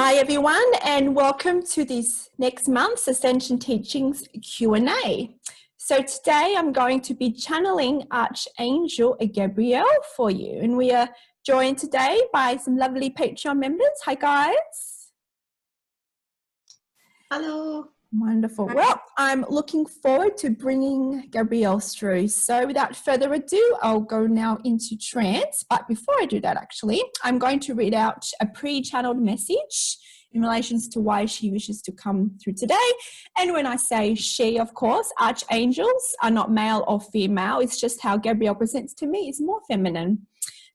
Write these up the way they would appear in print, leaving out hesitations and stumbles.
Hi everyone, and welcome to this next month's Ascension Teachings Q&A. So today I'm going to be channeling Archangel Gabriel for you, and we are joined today by some lovely Patreon members. Hi guys. Hello. Wonderful. Well, I'm looking forward to bringing Gabriel through. So without further ado, I'll go now into trance. But before I do that, actually, I'm going to read out a pre-channeled message in relation to why she wishes to come through today. And when I say she, of course, archangels are not male or female. It's just how Gabriel presents to me. It's more feminine.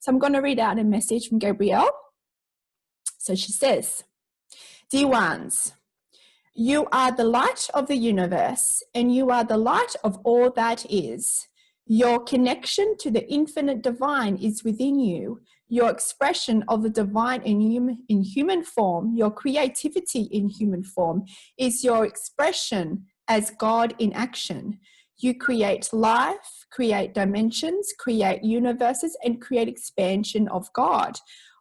So I'm going to read out a message from Gabriel. So she says, "Dear ones, you are the light of the universe, and you are the light of all that is. Your connection to the infinite divine is within you. Your expression of the divine in human form, your creativity in human form, is your expression as God in action. You create life, create dimensions, create universes, and create expansion of God,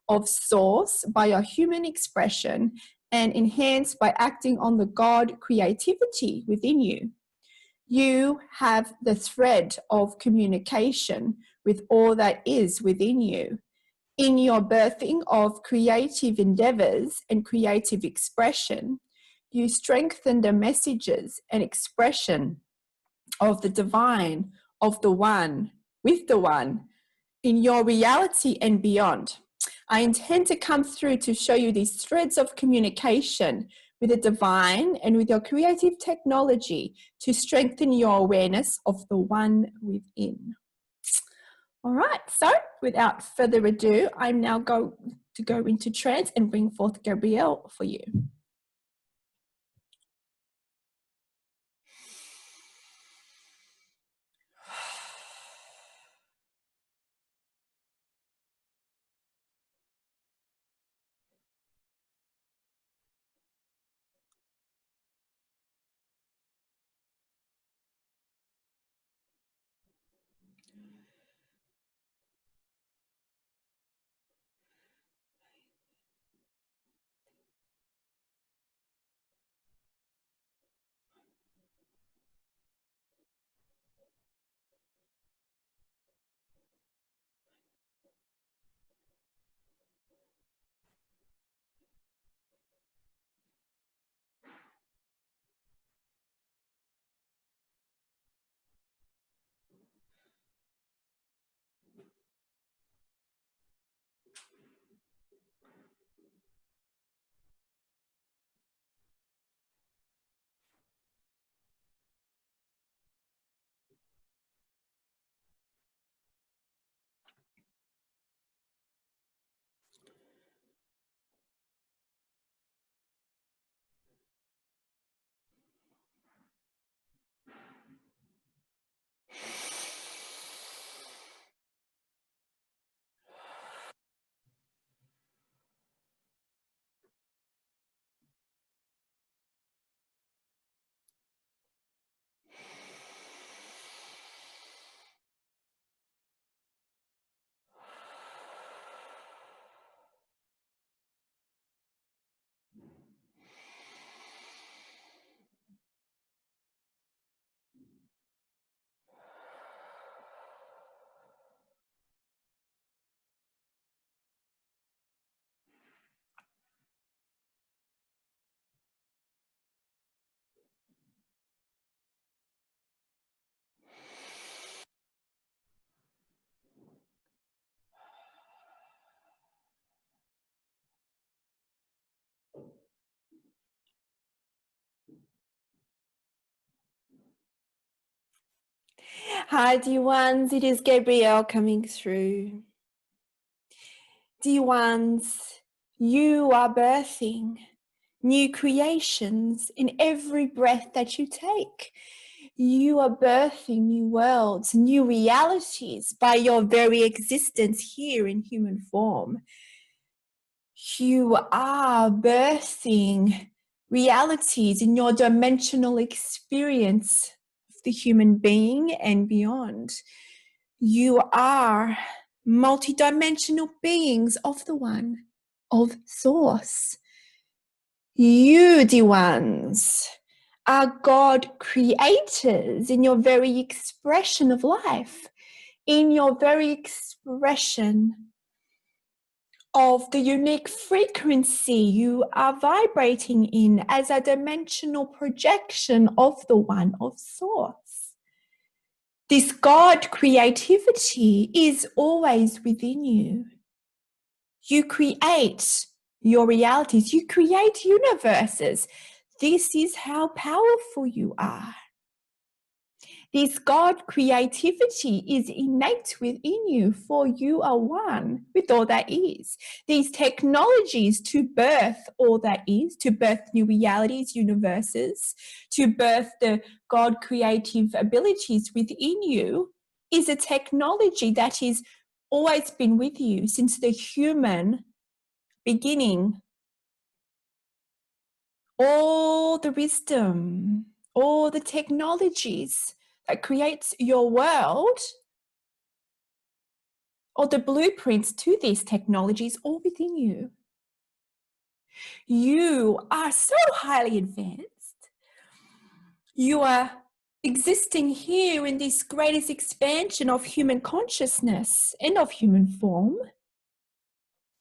of source by your human expression, and enhanced by acting on the God creativity within you. You have the thread of communication with all that is within you. In your birthing of creative endeavors and creative expression, you strengthen the messages and expression of the divine, of the one, with the one, in your reality and beyond. I intend to come through to show you these threads of communication with the divine and with your creative technology to strengthen your awareness of the one within." All right, so without further ado, I'm now going to go into trance and bring forth Gabriel for you. Hi, dear ones, it is Gabriel coming through. Dear ones, you are birthing new creations in every breath that you take. You are birthing new worlds, new realities by your very existence here in human form. You are birthing realities in your dimensional experience of the human being and beyond. You are multidimensional beings of the one, of source. You, dear ones, are God creators in your very expression of life, in your very expression of the unique frequency you are vibrating in as a dimensional projection of the One of Source. This God creativity is always within you. You create your realities. You create universes. This is how powerful you are. This God creativity is innate within you, for you are one with all that is. These technologies to birth all that is, to birth new realities, universes, to birth the God creative abilities within you is a technology that has always been with you since the human beginning. All the wisdom, all the technologies that creates your world, or the blueprints to these technologies, all within you. You are so highly advanced. You are existing here in this greatest expansion of human consciousness and of human form.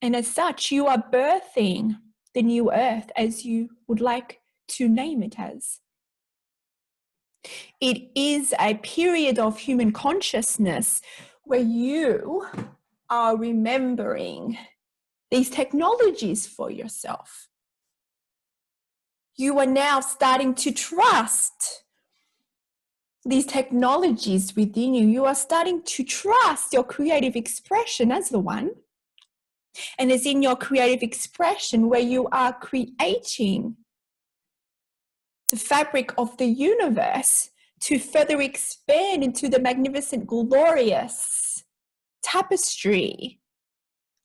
And as such, you are birthing the new earth, as you would like to name it as. It is a period of human consciousness where you are remembering these technologies for yourself. You are now starting to trust these technologies within you. You are starting to trust your creative expression as the One. And it's in your creative expression where you are creating the fabric of the universe to further expand into the magnificent, glorious tapestry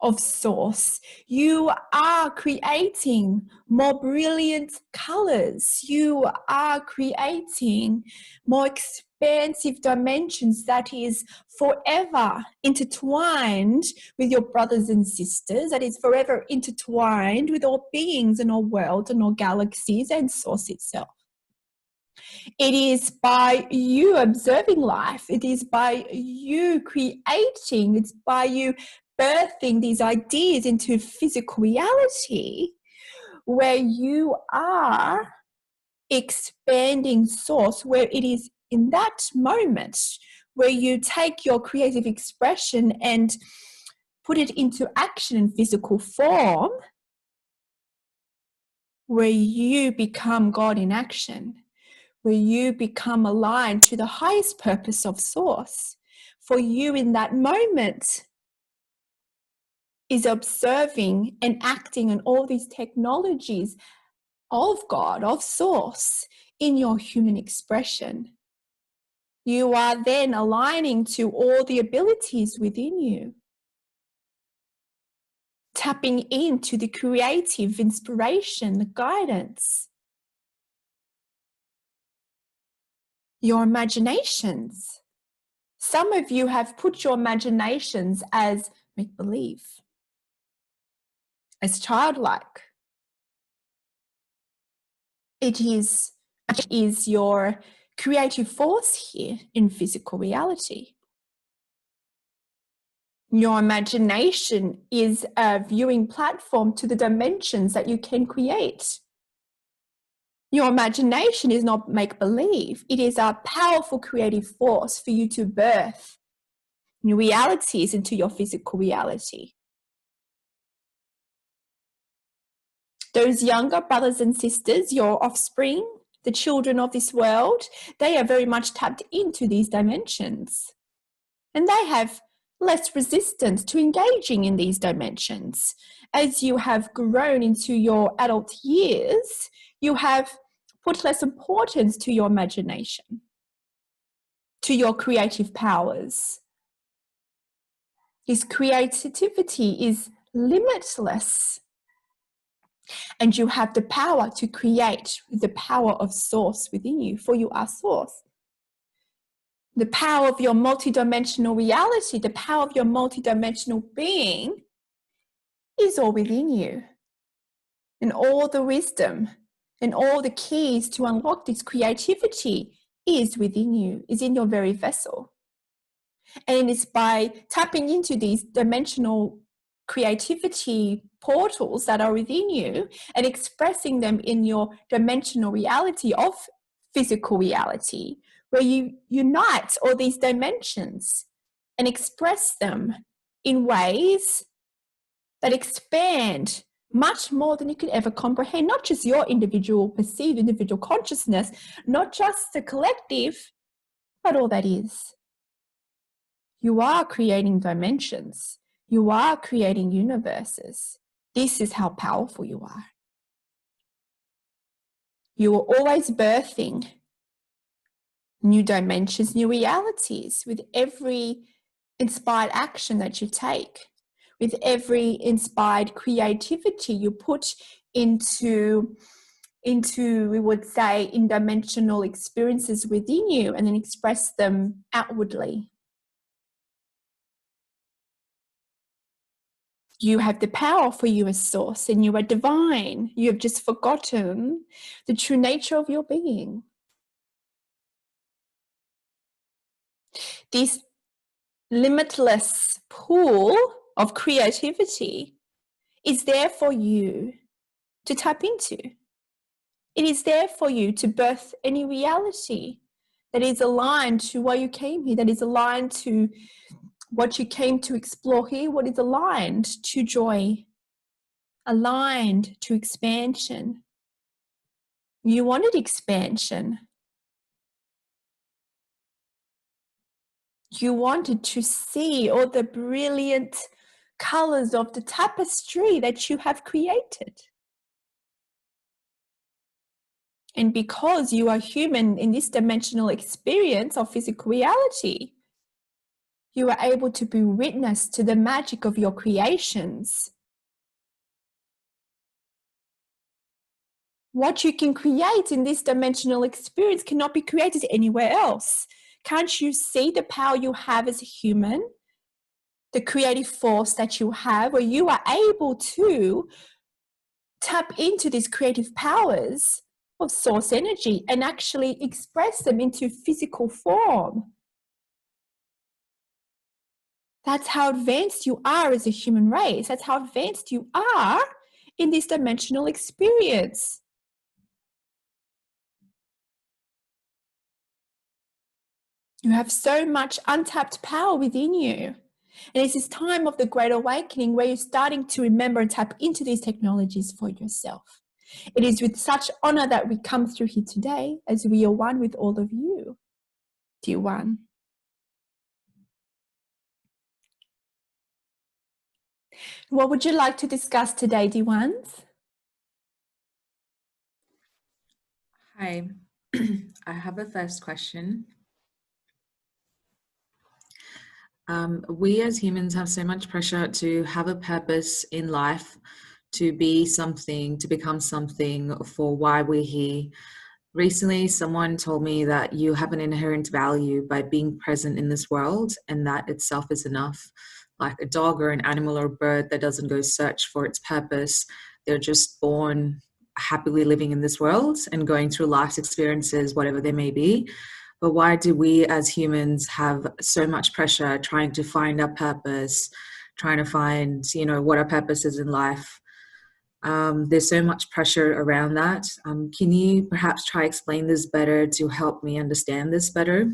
of Source. You are creating more brilliant colors. You are creating more expansive dimensions that is forever intertwined with your brothers and sisters, that is forever intertwined with all beings and all worlds and all galaxies and Source itself. It is by you observing life. It is by you creating. It's by you birthing these ideas into physical reality where you are expanding Source, where it is in that moment where you take your creative expression and put it into action in physical form, where you become God in action, where you become aligned to the highest purpose of Source. For you in that moment is observing and acting on all these technologies of God, of Source, in your human expression. You are then aligning to all the abilities within you, tapping into the creative inspiration, the guidance, your imaginations. Some of you have put your imaginations as make-believe, as childlike. It is your creative force here in physical reality. Your imagination is a viewing platform to the dimensions that you can create. Your imagination is not make-believe. It is a powerful creative force for you to birth new realities into your physical reality. Those younger brothers and sisters, your offspring, the children of this world, they are very much tapped into these dimensions. And they have less resistance to engaging in these dimensions. As you have grown into your adult years, you have put less importance to your imagination, to your creative powers. This creativity is limitless. And you have the power to create with the power of Source within you, for you are Source. The power of your multidimensional reality, the power of your multidimensional being is all within you. and all the wisdom and all the keys to unlock this creativity is within you, is in your very vessel. And it's by tapping into these dimensional creativity portals that are within you and expressing them in your dimensional reality of physical reality, where you unite all these dimensions and express them in ways that expand much more than you could ever comprehend, not just your individual perceived individual consciousness, not just the collective, but all that is. You are creating dimensions. You are creating universes. This is how powerful you are. You are always birthing new dimensions, new realities with every inspired action that you take, with every inspired creativity you put into, we would say, in-dimensional experiences within you and then express them outwardly. You have the power, for you as source, and you are divine. You have just forgotten the true nature of your being. This limitless pool of creativity is there for you to tap into. It is there for you to birth any reality that is aligned to why you came here, that is aligned to what you came to explore here, what is aligned to joy, aligned to expansion. You wanted expansion. You wanted to see all the brilliant colors of the tapestry that you have created. And because you are human in this dimensional experience of physical reality, you are able to be witness to the magic of your creations. What you can create in this dimensional experience cannot be created anywhere else. Can't you see the power you have as a human? The creative force that you have, where you are able to tap into these creative powers of source energy and actually express them into physical form. That's how advanced you are as a human race. That's how advanced you are in this dimensional experience. You have so much untapped power within you. And it's this time of the Great Awakening where you're starting to remember and tap into these technologies for yourself. It is with such honor that we come through here today as we are one with all of you, dear one. What would you like to discuss today, dear ones? Hi, I have a first question. We as humans have so much pressure to have a purpose in life, to be something, to become something for why we're here. Recently, someone told me that you have an inherent value by being present in this world, and that itself is enough. Like a dog or an animal or a bird that doesn't go search for its purpose, they're just born happily living in this world and going through life's experiences, whatever they may be. But why do we as humans have so much pressure trying to find our purpose, trying to find, what our purpose is in life? There's so much pressure around that. Can you perhaps try explain this better to help me understand this better?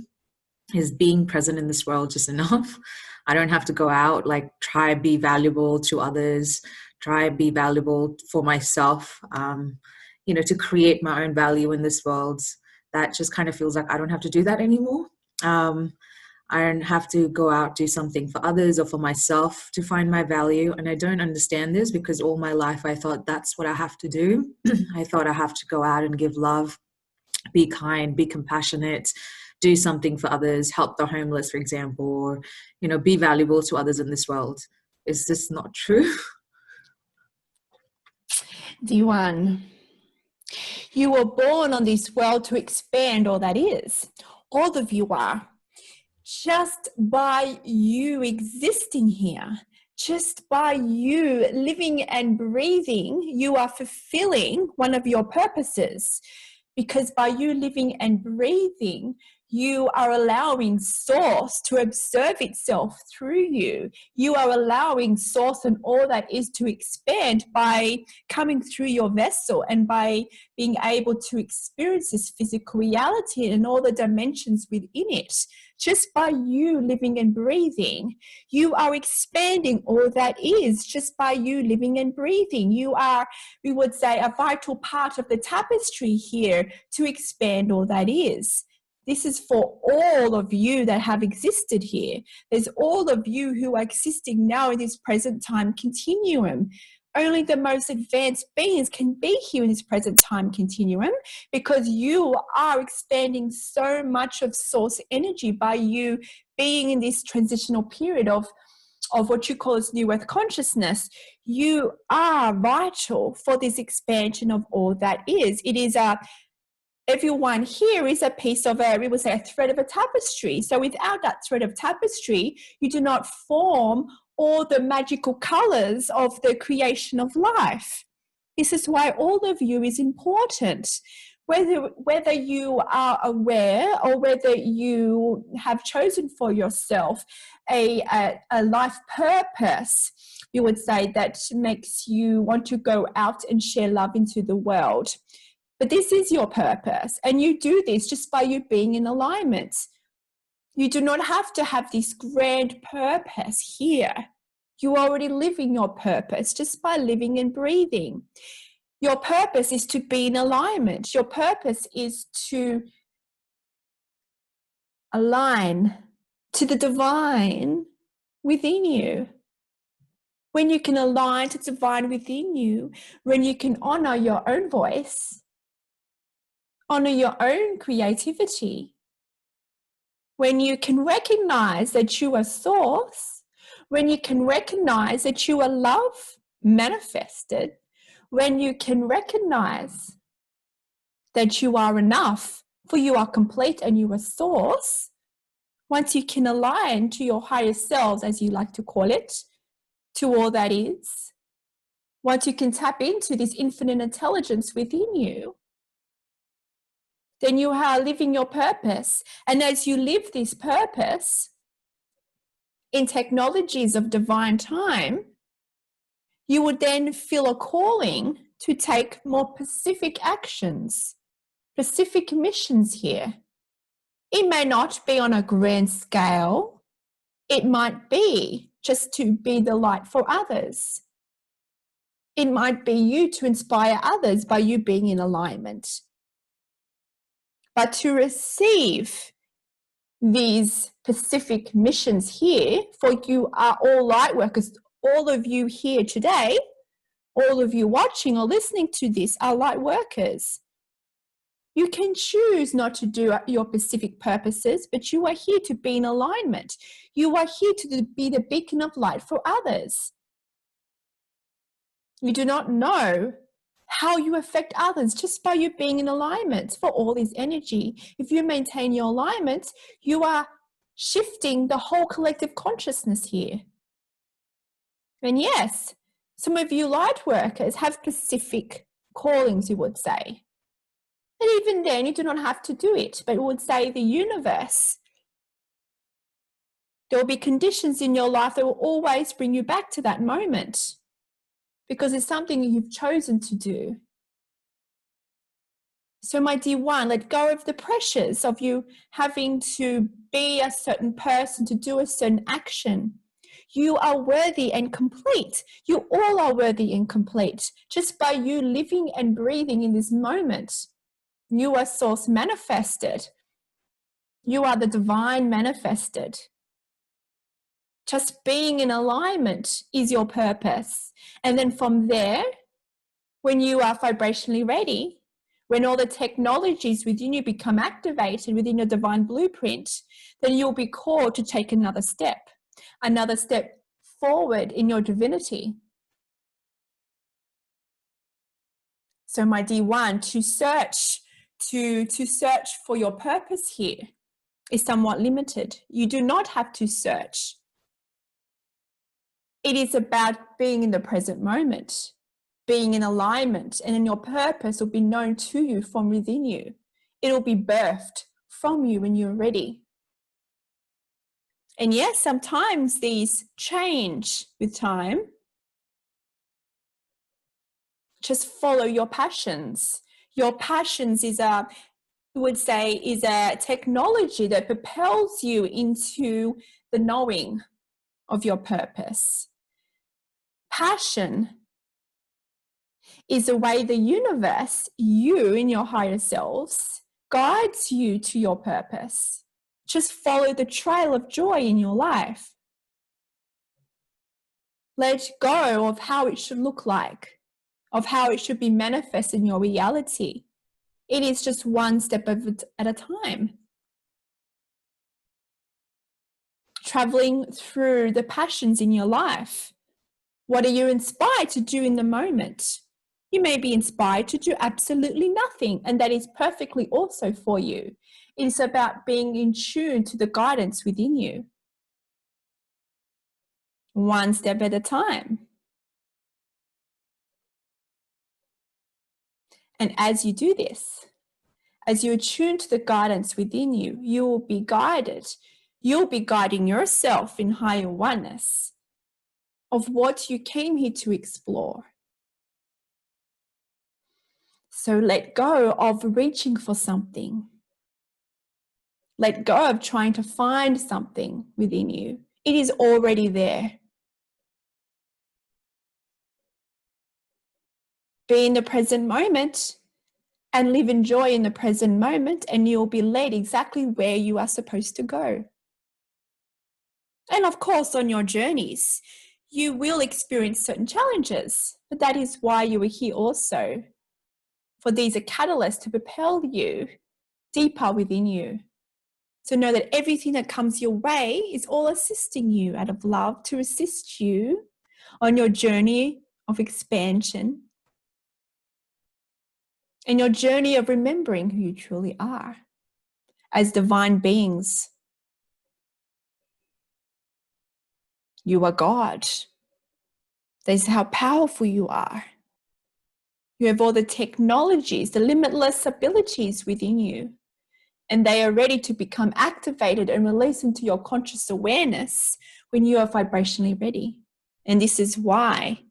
Is being present in this world just enough? I don't have to go out, try be valuable to others, try be valuable for myself, to create my own value in this world. That just kind of feels like I don't have to do that anymore. I don't have to go out, do something for others or for myself to find my value. And I don't understand this because all my life I thought that's what I have to do. I thought I have to go out and give love, be kind, be compassionate, do something for others, help the homeless, for example, or, be valuable to others in this world. Is this not true? D1, you were born on this world to expand all that is. All of you are. Just by you existing here, just by you living and breathing, you are fulfilling one of your purposes. Because by you living and breathing, you are allowing Source to observe itself through you. You are allowing Source and all that is to expand by coming through your vessel and by being able to experience this physical reality and all the dimensions within it. Just by you living and breathing, you are expanding all that is. Just by you living and breathing, you are, we would say, a vital part of the tapestry here to expand all that is. This is for all of you that have existed here. There's all of you who are existing now in this present time continuum. Only the most advanced beings can be here in this present time continuum, because you are expanding so much of Source energy by you being in this transitional period of what you call as New Earth consciousness. You are vital for this expansion of all that is. It is everyone here is a piece of we would say a thread of a tapestry. So without that thread of tapestry, you do not form all the magical colors of the creation of life. This is why all of you is important. Whether you are aware or whether you have chosen for yourself a life purpose, you would say, that makes you want to go out and share love into the world. But this is your purpose, and you do this just by you being in alignment. You do not have to have this grand purpose here. You are already living your purpose just by living and breathing. Your purpose is to be in alignment. Your purpose is to align to the divine within you. When you can align to the divine within you, when you can honor your own voice, honor your own creativity, when you can recognize that you are Source, when you can recognize that you are love manifested, when you can recognize that you are enough, for you are complete and you are Source, once you can align to your higher selves, as you like to call it, to all that is, once you can tap into this infinite intelligence within you, then you are living your purpose. And as you live this purpose in technologies of divine time, you would then feel a calling to take more specific actions, specific missions here. It may not be on a grand scale. It might be just to be the light for others. It might be you to inspire others by you being in alignment. But to receive these specific missions here, for you are all light workers, all of you here today, all of you watching or listening to this are light workers. You can choose not to do your specific purposes, but you are here to be in alignment. You are here to be the beacon of light for others. You do not know how you affect others just by you being in alignment for all this energy. If you maintain your alignment, you are shifting the whole collective consciousness here. And yes, some of you light workers have specific callings, you would say. And even then, you do not have to do it, but it would say the universe. There will be conditions in your life that will always bring you back to that moment, because it's something you've chosen to do. So my dear one, let go of the pressures of you having to be a certain person to do a certain action. You are worthy and complete. You all are worthy and complete just by you living and breathing in this moment. You are Source manifested. You are the divine manifested. Just being in alignment is your purpose. And then from there, when you are vibrationally ready, when all the technologies within you become activated within your divine blueprint, then you'll be called to take another step forward in your divinity. So my dear one, to search for your purpose here is somewhat limited. You do not have to search. It is about being in the present moment, being in alignment, and then your purpose will be known to you from within you. It'll be birthed from you when you're ready. And yes, sometimes these change with time. Just follow your passions. Your passions is a technology that propels you into the knowing of your purpose. Passion is the way the universe, you in your higher selves, guides you to your purpose. Just follow the trail of joy in your life. Let go of how it should look like, of how it should be manifest in your reality. It is just one step at a time. Traveling through the passions in your life. What are you inspired to do in the moment? You may be inspired to do absolutely nothing, and that is perfectly also for you. It is about being in tune to the guidance within you. One step at a time. And as you do this, as you attune to the guidance within you, you will be guided. You'll be guiding yourself in higher oneness of what you came here to explore. So let go of reaching for something. Let go of trying to find something within you. It is already there. Be in the present moment and live in joy in the present moment, and you'll be led exactly where you are supposed to go. And of course, on your journeys, you will experience certain challenges, but that is why you are here also. For these are catalysts to propel you deeper within you. So know that everything that comes your way is all assisting you out of love to assist you on your journey of expansion and your journey of remembering who you truly are as divine beings. You are God. This is how powerful you are. You have all the technologies, the limitless abilities within you, and they are ready to become activated and released into your conscious awareness when you are vibrationally ready. And this is why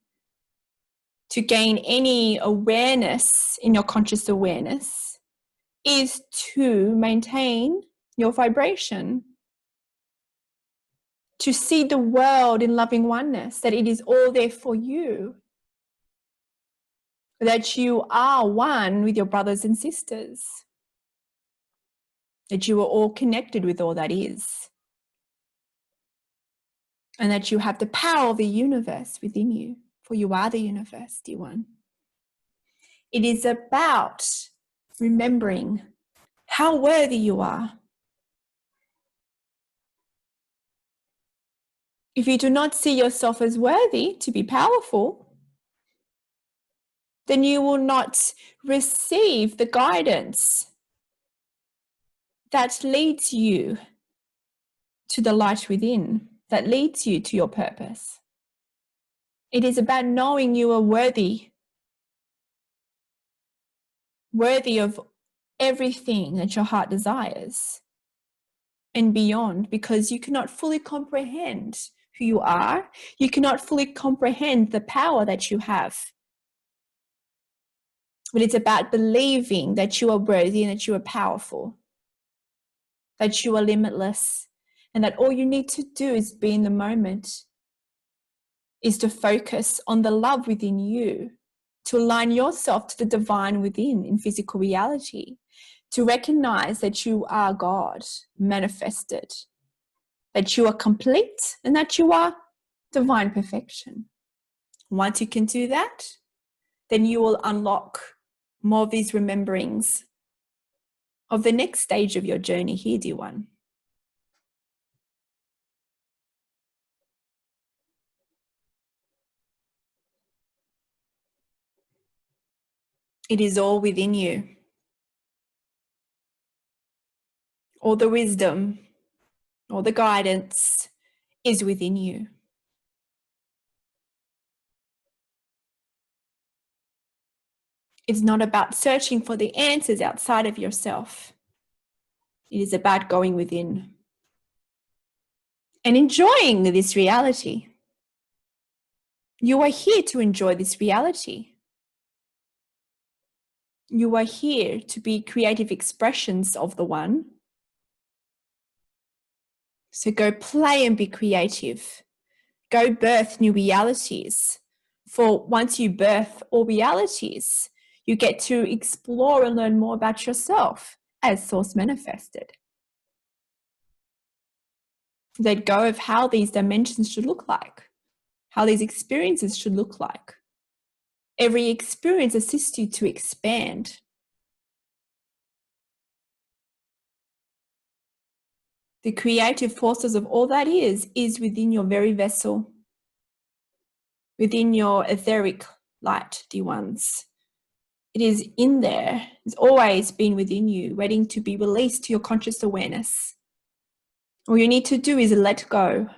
to gain any awareness in your conscious awareness is to maintain your vibration, to see the world in loving oneness, that it is all there for you, that you are one with your brothers and sisters, that you are all connected with all that is, and that you have the power of the universe within you, for you are the universe, dear one. It is about remembering how worthy you are. If you do not see yourself as worthy to be powerful, then you will not receive the guidance that leads you to the light within, that leads you to your purpose. It is about knowing you are worthy of everything that your heart desires and beyond, because you cannot fully comprehend who you are. You cannot fully comprehend the power that you have. But it's about believing that you are worthy and that you are powerful, that you are limitless, and that all you need to do is be in the moment, is to focus on the love within you, to align yourself to the divine within in physical reality, to recognize that you are God manifested, that you are complete, and that you are divine perfection. Once you can do that, then you will unlock more of these rememberings of the next stage of your journey here, dear one. It is all within you. All the wisdom, all the guidance is within you. It's not about searching for the answers outside of yourself. It is about going within and enjoying this reality. You are here to enjoy this reality. You are here to be creative expressions of the One. So go play and be creative. Go birth new realities. For once you birth all realities, you get to explore and learn more about yourself as Source manifested. Let go of how these dimensions should look like, how these experiences should look like. Every experience assists you to expand. The creative forces of all that is within your very vessel, within your etheric light, dear ones. It is in there. It's always been within you, waiting to be released to your conscious awareness. All you need to do is let go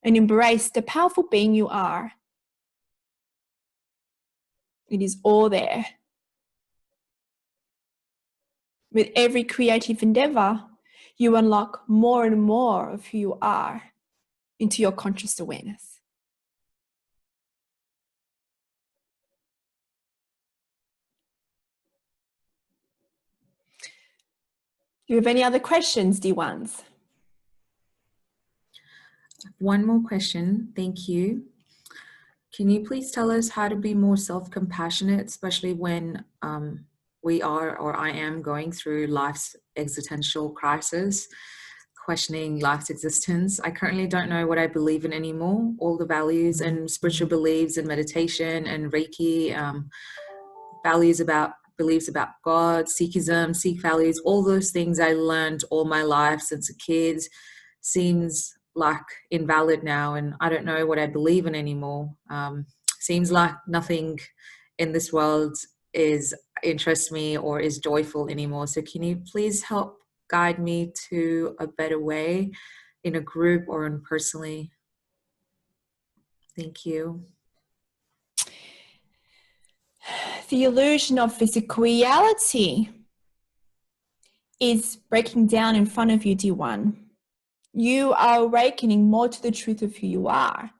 and embrace the powerful being you are. It is all there. With every creative endeavor, you unlock more and more of who you are into your conscious awareness. Do you have any other questions, dear ones? One more question. Thank you. Can you please tell us how to be more self-compassionate, especially when we are, or I am, going through life's existential crisis, questioning life's existence? I currently don't know what I believe in anymore. All the values and spiritual beliefs and meditation and Reiki, beliefs about God, Sikhism, Sikh values, all those things I learned all my life since a kid seems like invalid now, and I don't know what I believe in anymore. Seems like nothing in this world interests me or is joyful anymore. So can you please help guide me to a better way in a group or in personally? Thank you. The illusion of physical reality is breaking down in front of you, dear one. You are awakening more to the truth of who you are.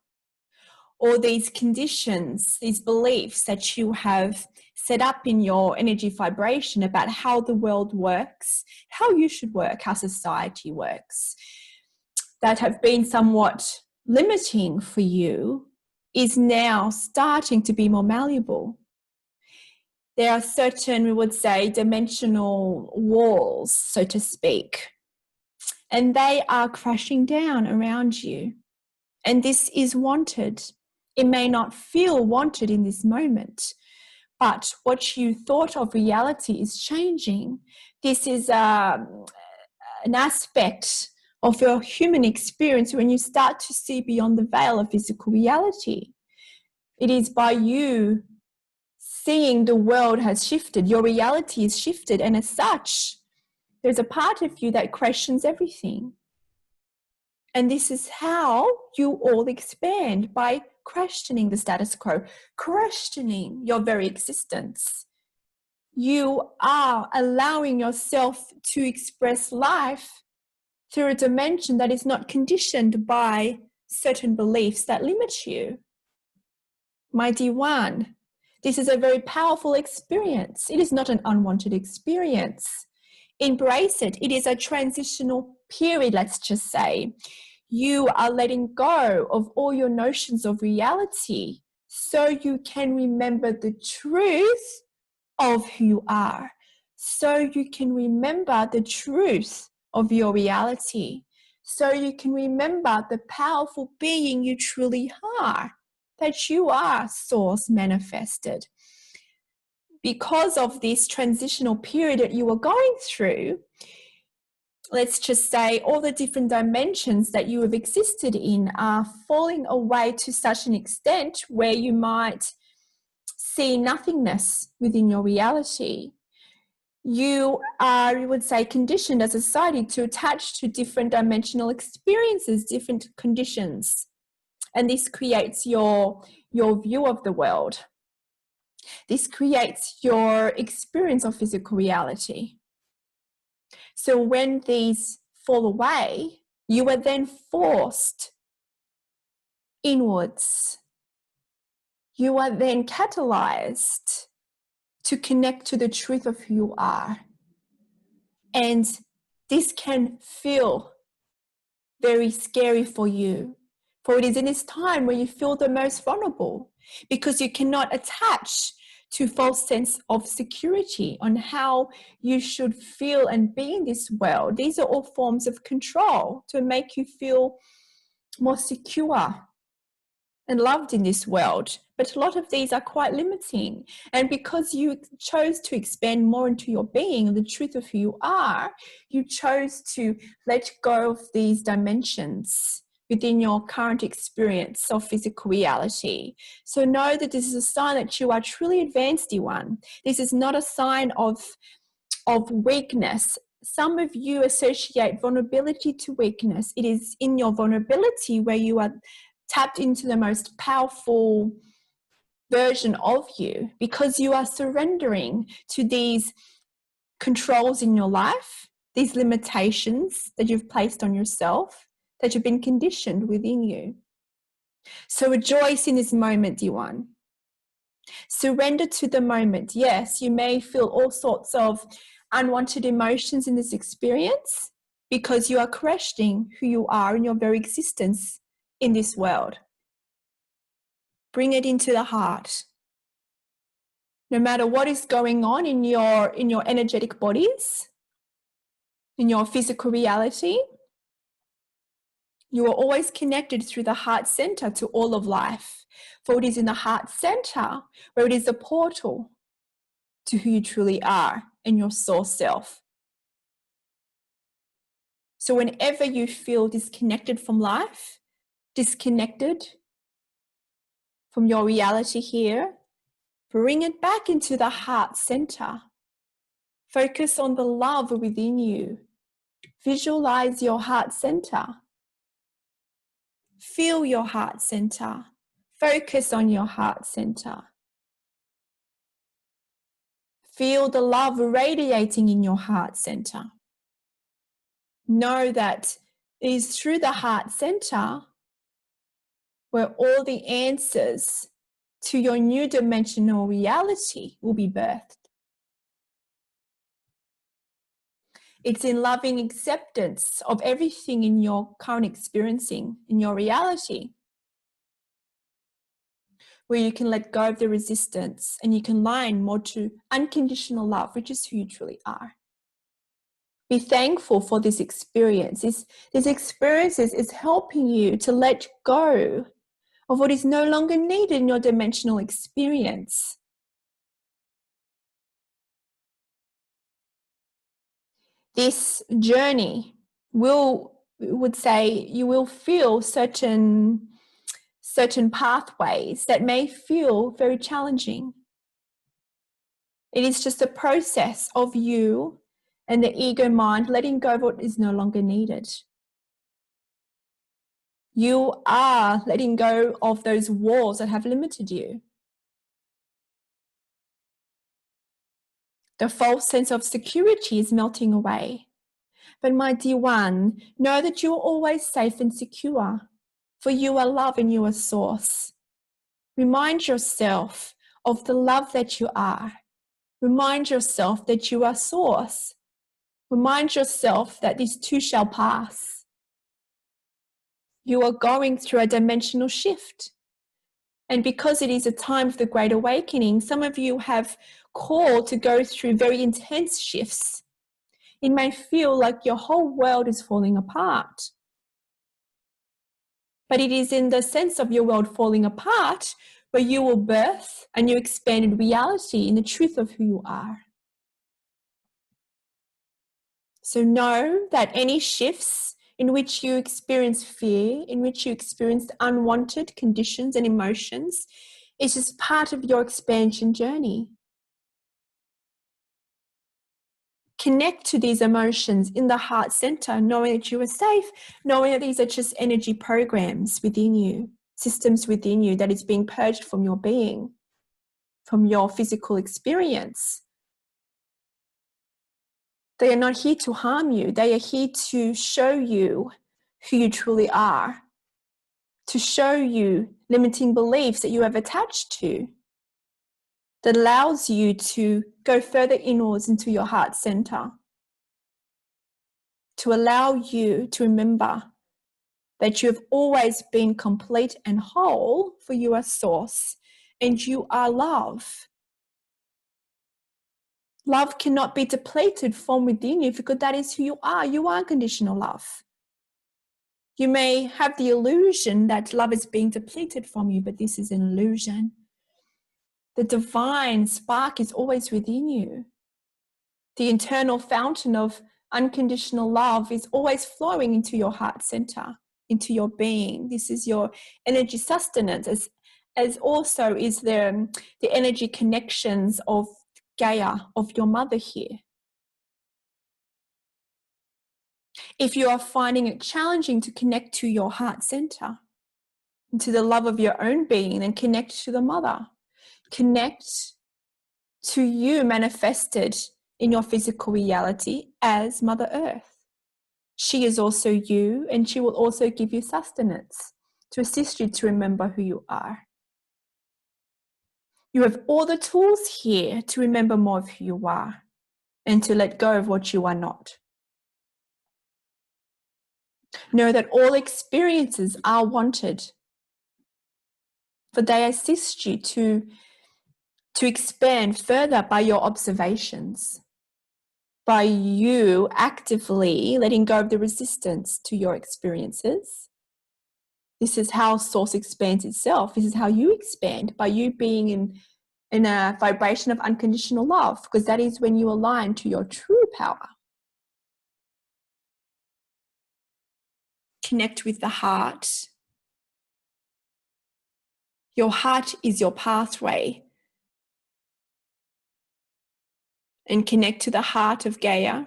All these conditions, these beliefs that you have set up in your energy vibration about how the world works, how you should work, how society works, that have been somewhat limiting for you, is now starting to be more malleable. There are certain, we would say, dimensional walls, so to speak, and they are crashing down around you. And this is wanted. It may not feel wanted in this moment, but what you thought of reality is changing. This is an aspect of your human experience when you start to see beyond the veil of physical reality. It is by you seeing the world has shifted, your reality is shifted, and as such, there's a part of you that questions everything. And this is how you all expand, by questioning the status quo, questioning your very existence. You are allowing yourself to express life through a dimension that is not conditioned by certain beliefs that limit you. My dear one, this is a very powerful experience. It is not an unwanted experience. Embrace it. It is a transitional period, let's just say. You are letting go of all your notions of reality so you can remember the truth of who you are, so you can remember the truth of your reality, so you can remember the powerful being you truly are, that you are Source manifested. Because of this transitional period that you are going through, let's just say all the different dimensions that you have existed in are falling away to such an extent where you might see nothingness within your reality. You are, you would say, conditioned as a society to attach to different dimensional experiences, different conditions. And this creates your view of the world. This creates your experience of physical reality. So when these fall away, you are then forced inwards. You are then catalyzed to connect to the truth of who you are. And this can feel very scary for you. For it is in this time where you feel the most vulnerable, because you cannot attach to false sense of security on how you should feel and be in this world. These are all forms of control to make you feel more secure and loved in this world. But a lot of these are quite limiting. And because you chose to expand more into your being, the truth of who you are, you chose to let go of these dimensions within your current experience of physical reality. So know that this is a sign that you are truly advanced, D1. This is not a sign of weakness. Some of you associate vulnerability to weakness. It is in your vulnerability where you are tapped into the most powerful version of you, because you are surrendering to these controls in your life, these limitations that you've placed on yourself, that you've been conditioned within you. So rejoice in this moment, D1. Surrender to the moment. Yes, you may feel all sorts of unwanted emotions in this experience because you are questioning who you are in your very existence in this world. Bring it into the heart. No matter what is going on in your energetic bodies, in your physical reality, you are always connected through the heart center to all of life. For it is in the heart center where it is a portal to who you truly are and your soul self. So whenever you feel disconnected from life, disconnected from your reality here, bring it back into the heart center. Focus on the love within you. Visualize your heart center. Feel your heart center. Focus on your heart center. Feel the love radiating in your heart center. Know that it is through the heart center where all the answers to your new dimensional reality will be birthed. It's in loving acceptance of everything in your current experiencing, in your reality, where you can let go of the resistance and you can line more to unconditional love, which is who you truly are. Be thankful for this experience. This experience is helping you to let go of what is no longer needed in your dimensional experience. This journey would say you will feel certain pathways that may feel very challenging. It is just a process of you and the ego mind letting go of what is no longer needed. You are letting go of those walls that have limited you. The false sense of security is melting away. But my dear one, know that you are always safe and secure, for you are love and you are source. Remind yourself of the love that you are. Remind yourself that you are source. Remind yourself that this too shall pass. You are going through a dimensional shift. And because it is a time of the Great Awakening, some of you have called to go through very intense shifts. It may feel like your whole world is falling apart. But it is in the sense of your world falling apart where you will birth a new expanded reality in the truth of who you are. So know that any shifts in which you experience fear, in which you experience unwanted conditions and emotions, is just part of your expansion journey. Connect to these emotions in the heart center, knowing that you are safe, knowing that these are just energy programs within you, systems within you that is being purged from your being. from your physical experience. They are not here to harm you. They are here to show you who you truly are, to show you limiting beliefs that you have attached to, that allows you to go further inwards into your heart center, to allow you to remember that you have always been complete and whole, for you are source and you are love. Love cannot be depleted from within you because that is who you are. You are unconditional love. You may have the illusion that love is being depleted from you, but this is an illusion. The divine spark is always within you. The internal fountain of unconditional love is always flowing into your heart center, into your being. This is your energy sustenance, as also is the energy connections of Gaia, of your mother here. If you are finding it challenging to connect to your heart center, to the love of your own being, then connect to the mother. Connect to you manifested in your physical reality as Mother Earth. She is also you, and she will also give you sustenance to assist you to remember who you are. You have all the tools here to remember more of who you are and to let go of what you are not. Know that all experiences are wanted, for they assist you to expand further by your observations, by you actively letting go of the resistance to your experiences. This is how Source expands itself. This is how you expand, by you being in a vibration of unconditional love, because that is when you align to your true power. Connect with the heart. Your heart is your pathway. And connect to the heart of Gaia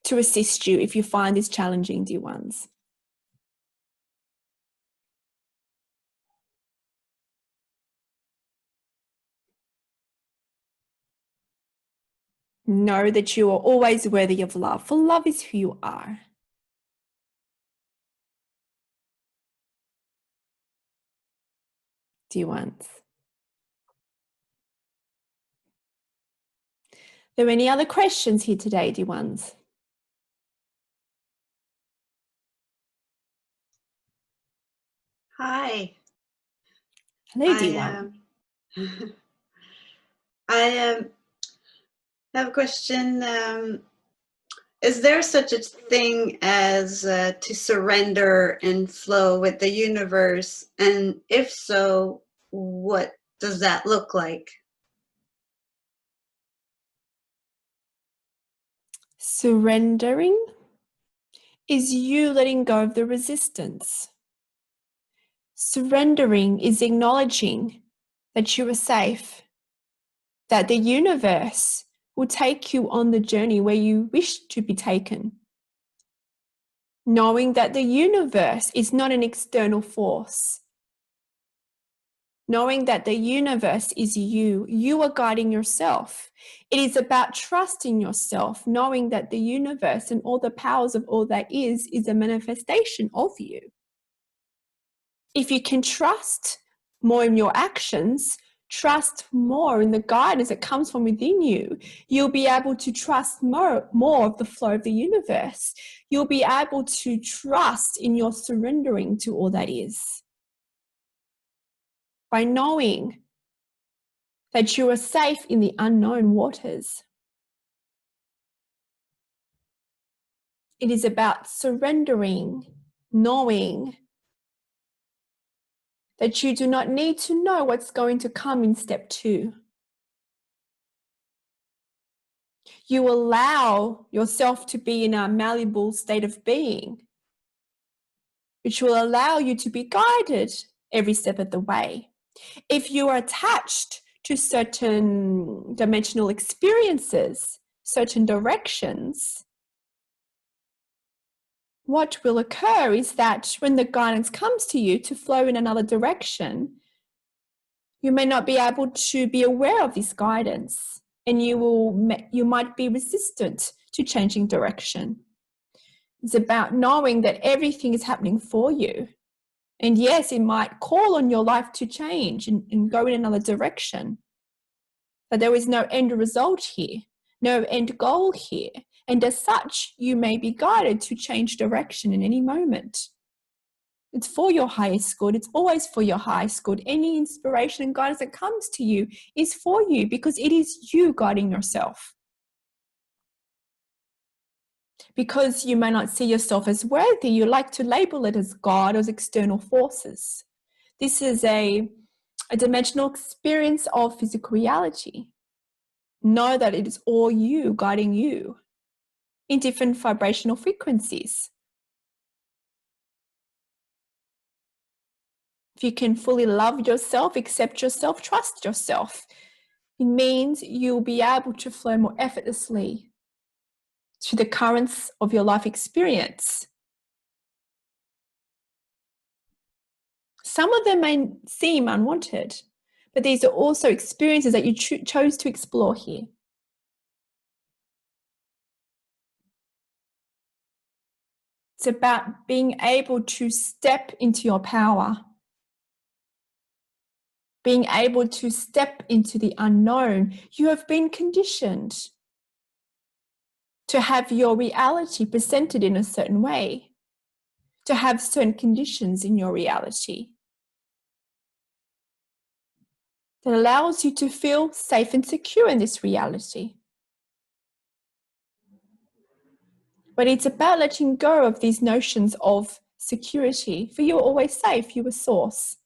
to assist you if you find this challenging, dear ones. Know that you are always worthy of love, for love is who you are. Dear ones. Are there any other questions here today, dear ones? Hi. Hello, dear one. I have a question. Is there such a thing as to surrender and flow with the universe? And if so, what does that look like? Surrendering is you letting go of the resistance. Surrendering is acknowledging that you are safe, that the universe will take you on the journey where you wish to be taken. Knowing that the universe is not an external force. Knowing that the universe is you. You are guiding yourself. It is about trusting yourself, knowing that the universe and all the powers of all that is a manifestation of you. If you can trust more in your actions, trust more in the guidance that comes from within you, you'll be able to trust more of the flow of the universe. You'll be able to trust in your surrendering to all that is. By knowing that you are safe in the unknown waters. It is about surrendering, knowing that you do not need to know what's going to come in step 2. You allow yourself to be in a malleable state of being, which will allow you to be guided every step of the way. If you are attached to certain dimensional experiences, certain directions, what will occur is that when the guidance comes to you to flow in another direction, You may not be able to be aware of this guidance, and you might be resistant to changing direction. It's about knowing that everything is happening for you. And yes, it might call on your life to change and go in another direction. But there is no end result here, no end goal here. And as such, you may be guided to change direction in any moment. It's for your highest good. It's always for your highest good. Any inspiration and guidance that comes to you is for you, because it is you guiding yourself. Because you may not see yourself as worthy, you like to label it as God or as external forces. This is a dimensional experience of physical reality. Know that it is all you guiding you in different vibrational frequencies. If you can fully love yourself, accept yourself, trust yourself, it means you'll be able to flow more effortlessly through the currents of your life experience. Some of them may seem unwanted, but these are also experiences that you chose to explore here. It's about being able to step into your power, being able to step into the unknown. You have been conditioned to have your reality presented in a certain way, to have certain conditions in your reality that allows you to feel safe and secure in this reality. But it's about letting go of these notions of security. For you are always safe, you are source.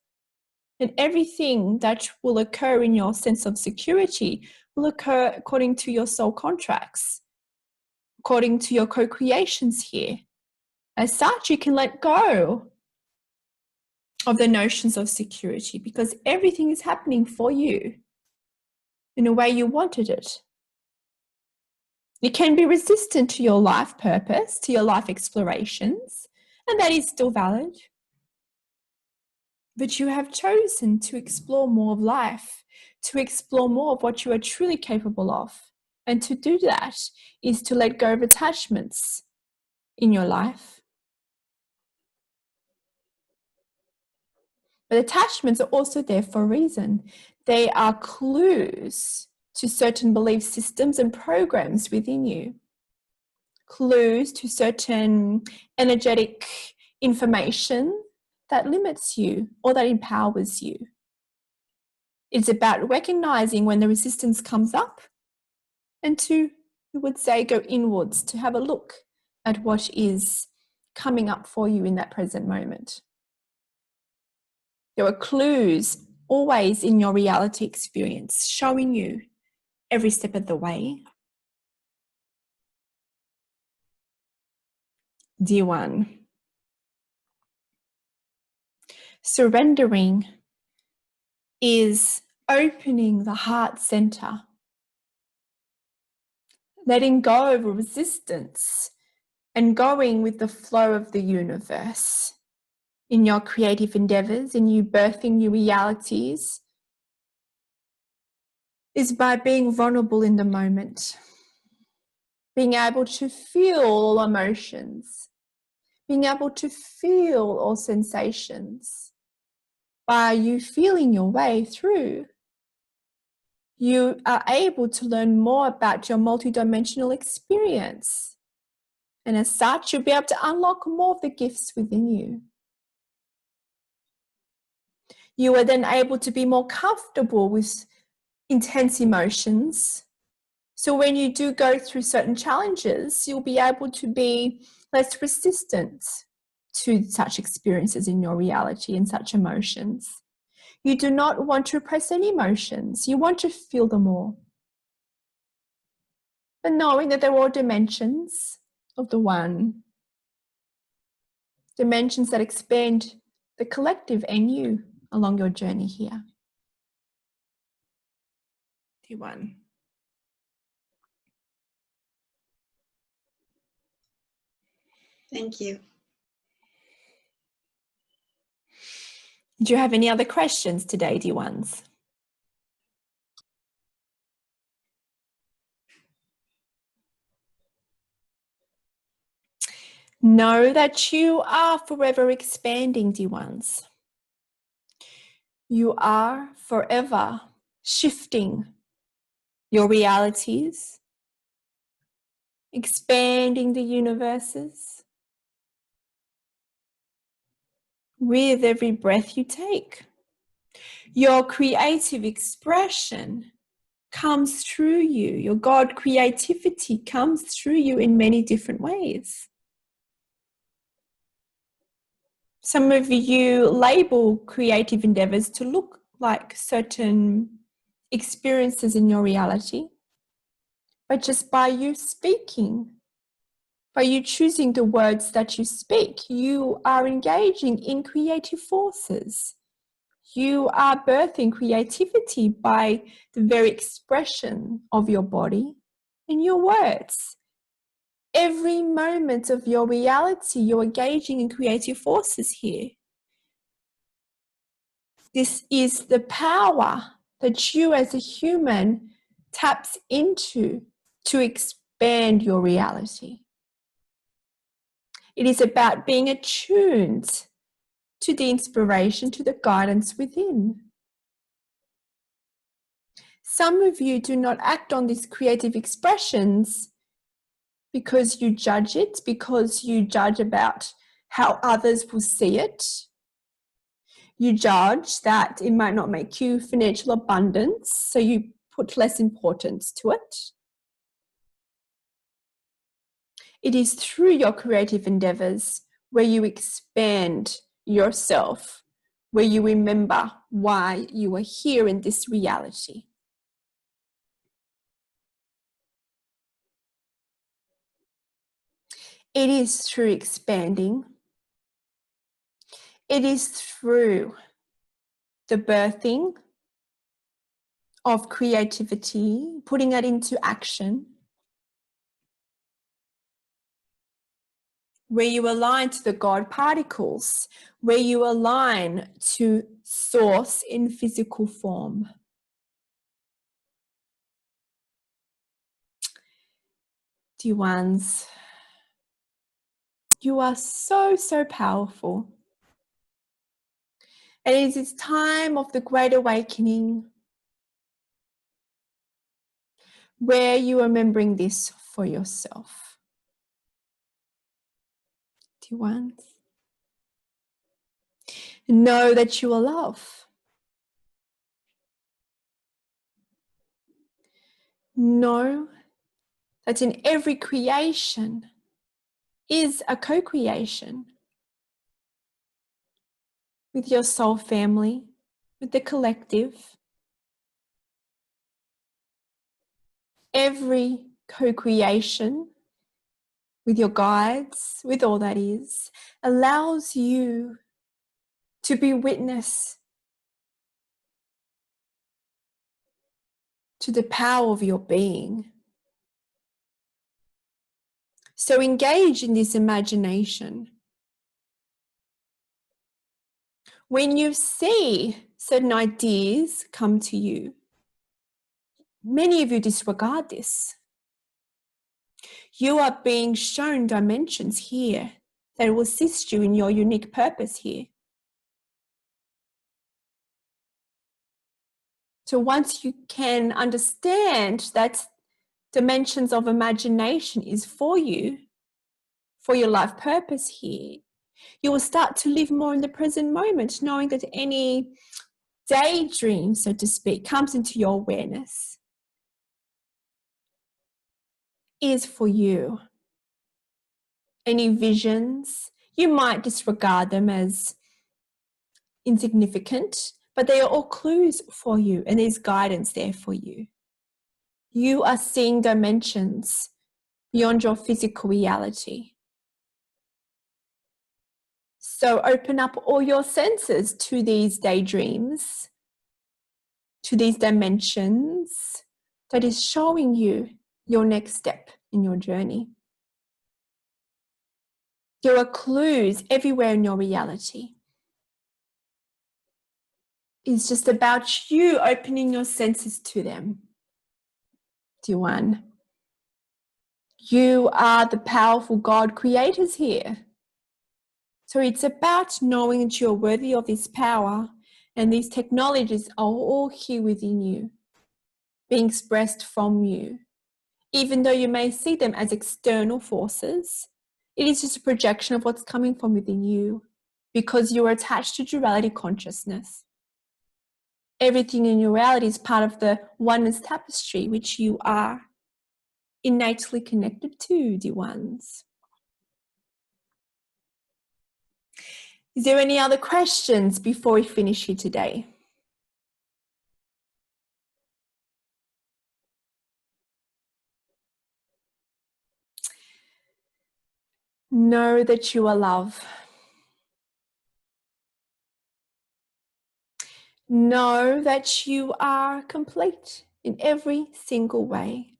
And everything that will occur in your sense of security will occur according to your soul contracts, according to your co-creations here. As such, you can let go of the notions of security, because everything is happening for you in a way you wanted it. It can be resistant to your life purpose, to your life explorations, and that is still valid. But you have chosen to explore more of life, to explore more of what you are truly capable of. And to do that is to let go of attachments in your life. But attachments are also there for a reason. They are clues to certain belief systems and programs within you. Clues to certain energetic information that limits you or that empowers you. It's about recognizing when the resistance comes up and to, you would say, go inwards to have a look at what is coming up for you in that present moment. There are clues always in your reality experience showing you every step of the way. Dear one, surrendering is opening the heart center, letting go of resistance and going with the flow of the universe in your creative endeavors, in you birthing new realities, is by being vulnerable in the moment, being able to feel all emotions, being able to feel all sensations. By you feeling your way through, you are able to learn more about your multidimensional experience. And as such, you'll be able to unlock more of the gifts within you. You are then able to be more comfortable with intense emotions. So when you do go through certain challenges, you'll be able to be less resistant to such experiences in your reality and such emotions. You do not want to repress any emotions. You want to feel them all. But knowing that they're all dimensions of the one, dimensions that expand the collective and you along your journey here. Dear one. Thank you. Do you have any other questions today, dear ones? Know that you are forever expanding, dear ones. You are forever shifting your realities, expanding the universes with every breath you take. Your creative expression comes through you. Your God creativity comes through you in many different ways. Some of you label creative endeavors to look like certain experiences in your reality. But just by you speaking, by you choosing the words that you speak, you are engaging in creative forces. You are birthing creativity by the very expression of your body and your words. Every moment of your reality, you're engaging in creative forces here. This is the power that you as a human taps into to expand your reality. It is about being attuned to the inspiration, to the guidance within. Some of you do not act on these creative expressions because you judge it, because you judge about how others will see it. You judge that it might not make you financial abundance, so you put less importance to it. It is through your creative endeavors where you expand yourself, where you remember why you are here in this reality. It is through expanding. It is through the birthing of creativity, putting it into action, where you align to the God particles, where you align to source in physical form. Dear ones, you are so, so powerful. And it is this time of the Great Awakening where you are remembering this for yourself. Dear ones, know that you are love. Know that in every creation is a co-creation with your soul family, with the collective. Every co-creation with your guides, with all that is, allows you to be witness to the power of your being. So engage in this imagination. When you see certain ideas come to you, many of you disregard this. You are being shown dimensions here that will assist you in your unique purpose here. So once you can understand that dimensions of imagination is for you, for your life purpose here, you will start to live more in the present moment, knowing that any daydream, so to speak, comes into your awareness is for you. Any visions, you might disregard them as insignificant, but they are all clues for you, and there's guidance there for you. You are seeing dimensions beyond your physical reality. So open up all your senses to these daydreams, to these dimensions that is showing you your next step in your journey. There are clues everywhere in your reality. It's just about you opening your senses to them. Dear one, You are the powerful God creators here. So it's about knowing that you're worthy of this power, and these technologies are all here within you, being expressed from you. Even though you may see them as external forces, it is just a projection of what's coming from within you, because you are attached to duality consciousness. Everything in your reality is part of the oneness tapestry, which you are innately connected to, dear ones. Is there any other questions before we finish here today? Know that you are love. Know that you are complete in every single way.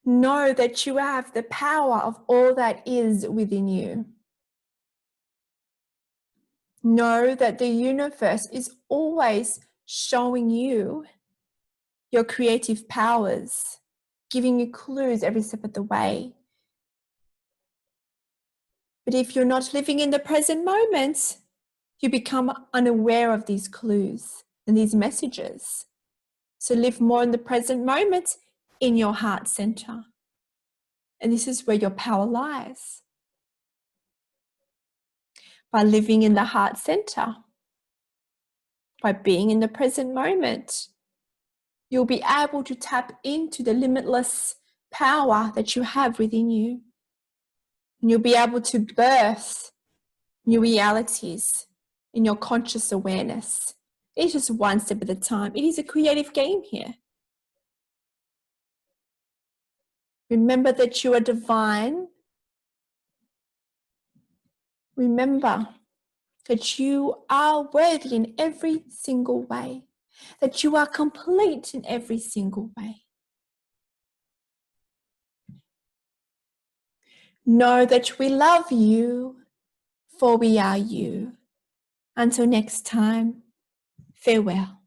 Know that you have the power of all that is within you. Know that the universe is always showing you your creative powers, giving you clues every step of the way. But if you're not living in the present moment, you become unaware of these clues and these messages. So live more in the present moment in your heart center. And this is where your power lies. By living in the heart center, by being in the present moment, you'll be able to tap into the limitless power that you have within you. And you'll be able to birth new realities in your conscious awareness. It's just one step at a time. It is a creative game here. Remember that you are divine. Remember that you are worthy in every single way, that you are complete in every single way. Know that we love you, for we are you. Until next time, farewell.